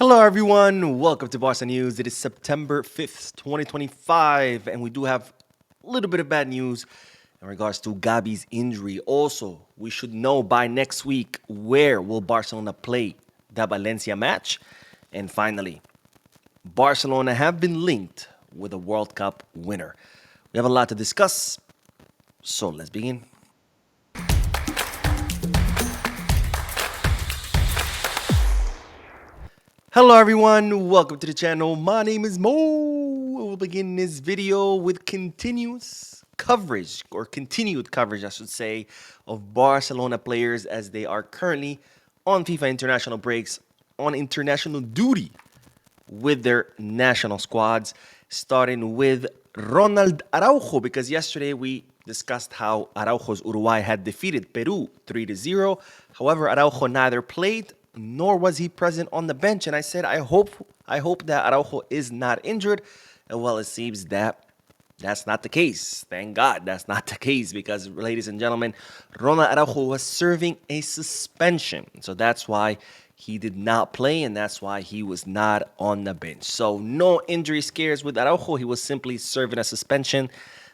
Hello, everyone. Welcome to Barca News. It is September 5th, 2025, and we do have a little bit of bad news in regards to Gavi's injury. Also, we should know by next week where will Barcelona play the Valencia match. And finally, Barcelona have been linked with a World Cup winner. We have a lot to discuss, so let's begin. Hello everyone, welcome to the channel. My name is Mo. We'll begin this video with continued coverage, I should say, of Barcelona players as they are currently on FIFA international breaks, on international duty with their national squads, starting with Ronald Araujo, because yesterday we discussed how Araujo's Uruguay had defeated Peru 3-0. However, Araujo neither played nor was he present on the bench, and I said I hope that Araujo is not injured. And well, it seems that that's not the case. Thank God that's not the case, because, ladies and gentlemen, Ronald Araujo was serving a suspension. So that's why he did not play, and that's why he was not on the bench. So no injury scares with Araujo. He was simply serving a suspension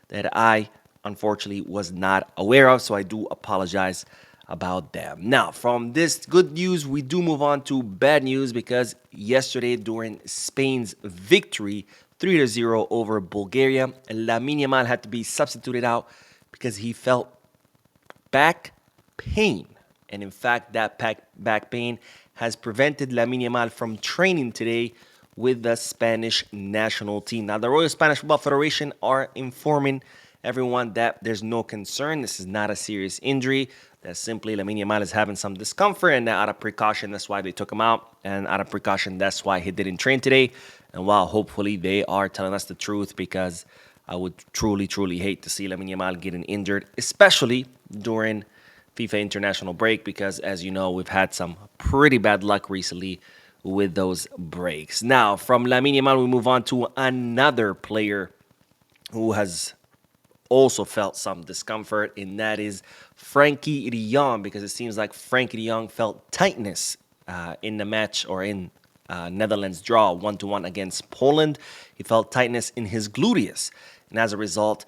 that I, unfortunately, was not aware of. So I do apologize about them. Now, from this good news, we do move on to bad news, because yesterday during Spain's victory 3-0 over Bulgaria, Lamine Yamal had to be substituted out because he felt back pain. And in fact, that back pain has prevented Lamine Yamal from training today with the Spanish national team. Now, the Royal Spanish Football Federation are informing everyone that there's no concern. This is not a serious injury. That simply Lamine Yamal is having some discomfort, and out of precaution, that's why they took him out. And out of precaution, that's why he didn't train today. And while hopefully they are telling us the truth, because I would truly, truly hate to see Lamine Yamal getting injured, especially during FIFA international break, because as you know, we've had some pretty bad luck recently with those breaks. Now, from Lamine Yamal, we move on to another player who has also felt some discomfort, and that is Frenkie de Jong, because it seems like Frenkie de Jong felt tightness in the match, or in Netherlands draw 1-1 against Poland. He felt tightness in his gluteus, and as a result,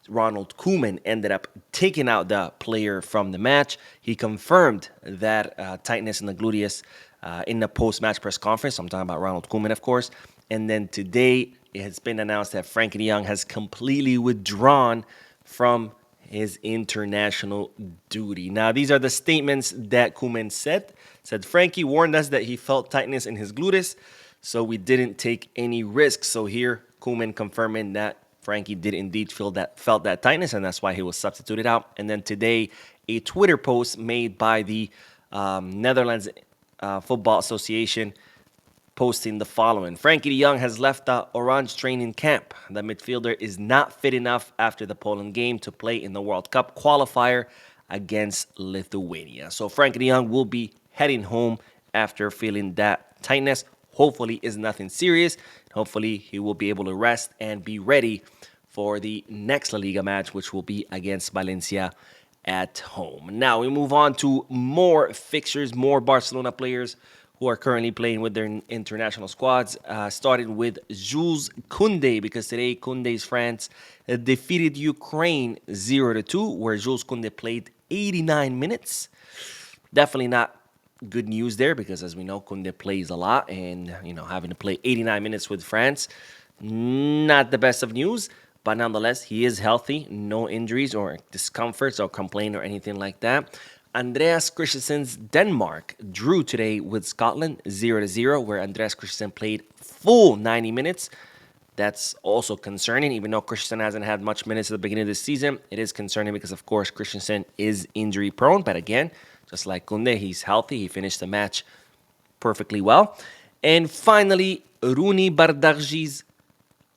Ronald Koeman ended up taking out the player from the match. He confirmed that tightness in the gluteus in the post-match press conference. I'm talking about Ronald Koeman, of course. And then today, it has been announced that Frenkie de Jong has completely withdrawn from his international duty. Now, these are the statements that Koeman said. Frenkie warned us that he felt tightness in his gluteus, so we didn't take any risks. So here, Koeman confirming that Frenkie did indeed felt that tightness, and that's why he was substituted out. And then today, a Twitter post made by the Netherlands Football Association posting the following. Frenkie de Jong has left the Orange training camp. The midfielder is not fit enough after the Poland game to play in the World Cup qualifier against Lithuania. So Frenkie de Jong will be heading home after feeling that tightness. Hopefully it's nothing serious. Hopefully he will be able to rest and be ready for the next La Liga match, which will be against Valencia at home. Now we move on to more fixtures, more Barcelona players who are currently playing with their international squads, starting with Jules Koundé, because today Koundé's France defeated Ukraine 0-2, where Jules Koundé played 89 minutes. Definitely not good news there, because as we know, Koundé plays a lot, and having to play 89 minutes with France, not the best of news. But nonetheless, he is healthy, no injuries or discomforts or complaint or anything like that. Andreas Christensen's Denmark drew today with Scotland 0-0, where Andreas Christensen played full 90 minutes. That's also concerning, even though Christensen hasn't had much minutes at the beginning of this season. It is concerning because, of course, Christensen is injury prone. But again, just like Koundé, he's healthy. He finished the match perfectly well. And finally, Rooney Bardghji's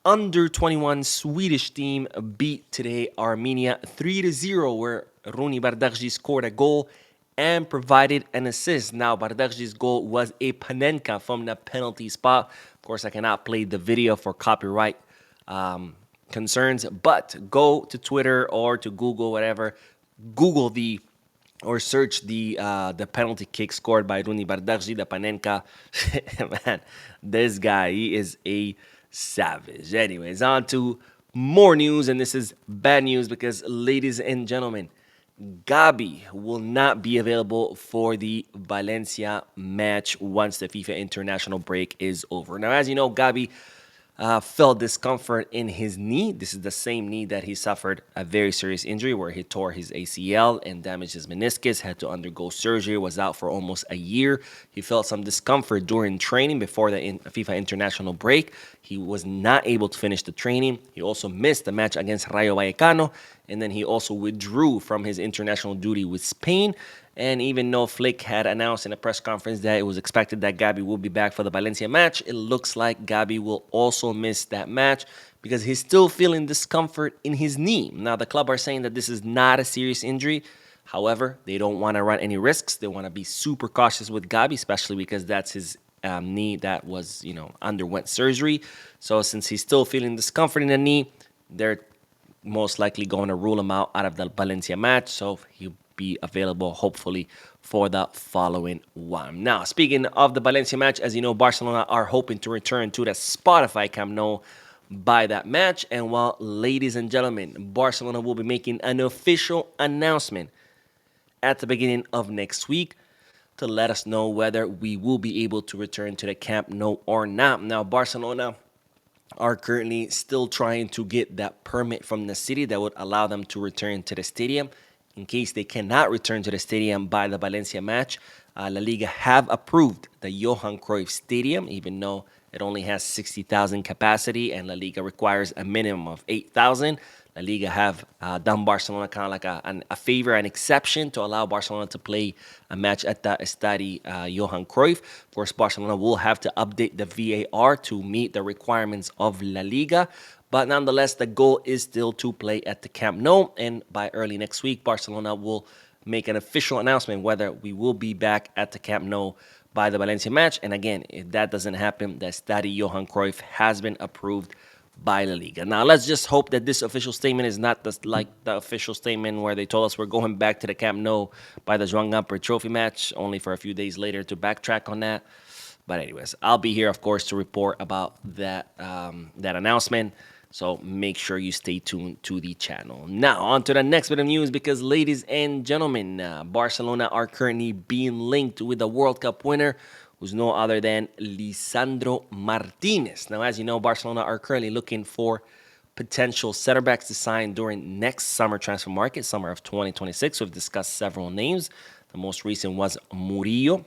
under-21 Swedish team beat today Armenia 3-0, where Rooney Bardghji scored a goal and provided an assist. Now, Bardghji's goal was a Panenka from the penalty spot. Of course, I cannot play the video for copyright concerns, but go to Twitter or to Google, whatever. Google the or search the penalty kick scored by Rooney Bardghji, the Panenka. Man, this guy, he is a savage. Anyways, on to more news, and this is bad news because, ladies and gentlemen, Gavi will not be available for the Valencia match once the FIFA international break is over. Now, as you know, Gavi felt discomfort in his knee. This is the same knee that he suffered a very serious injury where he tore his ACL and damaged his meniscus, had to undergo surgery, was out for almost a year. He felt some discomfort during training before the FIFA international break. He was not able to finish the training. He also missed the match against Rayo Vallecano, and then he also withdrew from his international duty with Spain. And even though Flick had announced in a press conference that it was expected that Gavi will be back for the Valencia match, it looks like Gavi will also miss that match because he's still feeling discomfort in his knee. Now, the club are saying that this is not a serious injury. However, they don't want to run any risks. They want to be super cautious with Gavi, especially because that's his knee that was, underwent surgery. So since he's still feeling discomfort in the knee, they're most likely going to rule him out of the Valencia match. So he'll be available hopefully for the following one. Now, speaking of the Valencia match, as you know, Barcelona are hoping to return to the Spotify Camp Nou by that match. And while, ladies and gentlemen, Barcelona will be making an official announcement at the beginning of next week to let us know whether we will be able to return to the Camp Nou or not. Now, Barcelona are currently still trying to get that permit from the city that would allow them to return to the stadium. In case they cannot return to the stadium by the Valencia match, La Liga have approved the Johan Cruyff Stadium, even though it only has 60,000 capacity and La Liga requires a minimum of 8,000. La Liga have done Barcelona kind of like a favor, an exception to allow Barcelona to play a match at the Estadi Johan Cruyff. Of course, Barcelona will have to update the VAR to meet the requirements of La Liga. But nonetheless, the goal is still to play at the Camp Nou. And by early next week, Barcelona will make an official announcement whether we will be back at the Camp Nou by the Valencia match. And again, if that doesn't happen, the Estadi Johan Cruyff has been approved by La Liga. Now, let's just hope that this official statement is not like the official statement where they told us we're going back to the Camp Nou by the Joan Gamper Trophy match, only for a few days later to backtrack on that. But anyways, I'll be here, of course, to report about that announcement. So make sure you stay tuned to the channel. Now, on to the next bit of news because, ladies and gentlemen, Barcelona are currently being linked with the World Cup winner, who's no other than Lisandro Martinez. Now, as you know, Barcelona are currently looking for potential center backs to sign during next summer transfer market, summer of 2026. We've discussed several names. The most recent was Murillo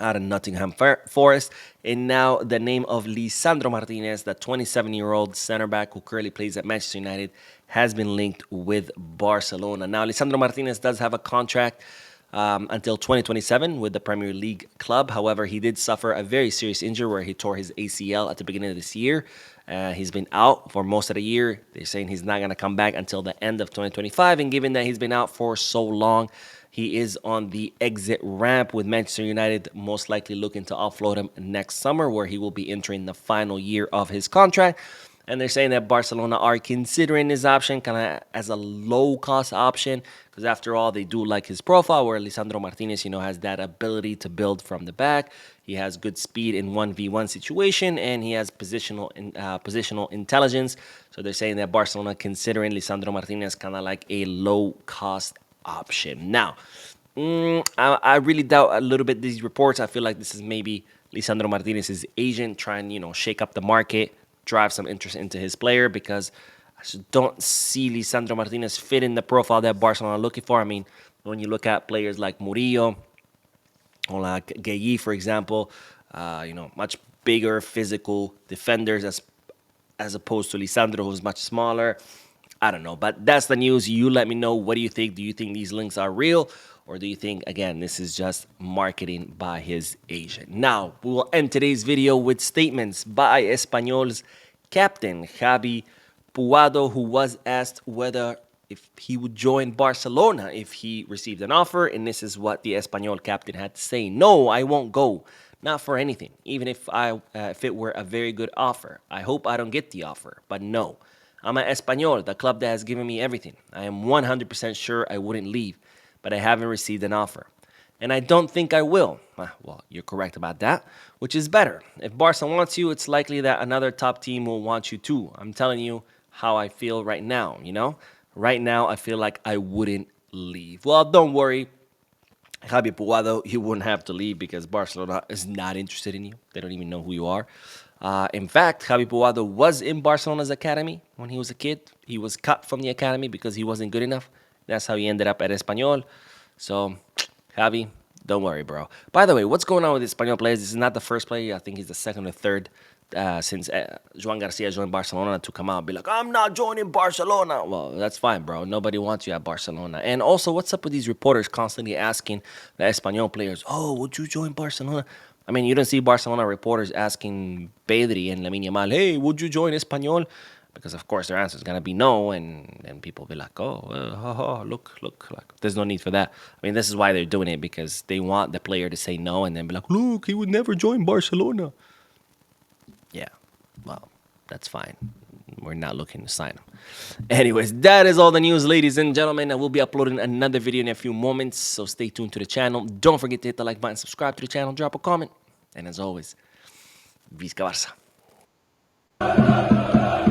out of Nottingham Forest. And now the name of Lisandro Martinez, the 27-year-old center back who currently plays at Manchester United, has been linked with Barcelona. Now, Lisandro Martinez does have a contract until 2027 with the Premier League club. However, he did suffer a very serious injury where he tore his ACL at the beginning of this year. He's been out for most of the year. They're saying he's not going to come back until the end of 2025. And given that he's been out for so long, he is on the exit ramp with Manchester United, most likely looking to offload him next summer, where he will be entering the final year of his contract. And they're saying that Barcelona are considering this option kind of as a low-cost option because, after all, they do like his profile, where Lisandro Martinez, has that ability to build from the back. He has good speed in 1v1 situation, and he has positional intelligence. So they're saying that Barcelona considering Lisandro Martinez kind of like a low-cost option. Now, I really doubt a little bit these reports. I feel like this is maybe Lisandro Martinez's agent trying, shake up the market, drive some interest into his player, because I just don't see Lisandro Martinez fit in the profile that Barcelona are looking for. I mean, when you look at players like Murillo or like Gavi, for example, much bigger physical defenders as opposed to Lisandro, who's much smaller. I don't know, but that's the news. You let me know. What do you think? Do you think these links are real? Or do you think, again, this is just marketing by his agent? Now, we will end today's video with statements by Espanyol's captain, Javi Puado, who was asked whether if he would join Barcelona if he received an offer. And this is what the Espanyol captain had to say. No, I won't go. Not for anything. Even if it were a very good offer. I hope I don't get the offer, but no. I'm at Espanyol, the club that has given me everything. I am 100% sure I wouldn't leave. but I haven't received an offer. And I don't think I will. Well, you're correct about that, which is better. If Barca wants you, it's likely that another top team will want you too. I'm telling you how I feel right now, you know? Right now, I feel like I wouldn't leave. Well, don't worry. Javi Puado, you wouldn't have to leave because Barcelona is not interested in you. They don't even know who you are. In fact, Javi Puado was in Barcelona's academy when he was a kid. He was cut from the academy because he wasn't good enough. That's how he ended up at Espanyol. So, Javi, don't worry, bro. By the way, what's going on with Espanyol players? This is not the first player. I think he's the second or third since Joan Garcia joined Barcelona to come out and be like, I'm not joining Barcelona. Well, that's fine, bro. Nobody wants you at Barcelona. And also, what's up with these reporters constantly asking the Espanyol players, oh, would you join Barcelona? I mean, you don't see Barcelona reporters asking Pedri and Lamine Yamal, hey, would you join Espanyol? Because, of course, their answer is going to be no, and people be like, look. Like, there's no need for that. I mean, this is why they're doing it, because they want the player to say no and then be like, look, he would never join Barcelona. Yeah, well, that's fine. We're not looking to sign him. Anyways, that is all the news, ladies and gentlemen. I will be uploading another video in a few moments, so stay tuned to the channel. Don't forget to hit the like button, subscribe to the channel, drop a comment. And as always, Visca Barça.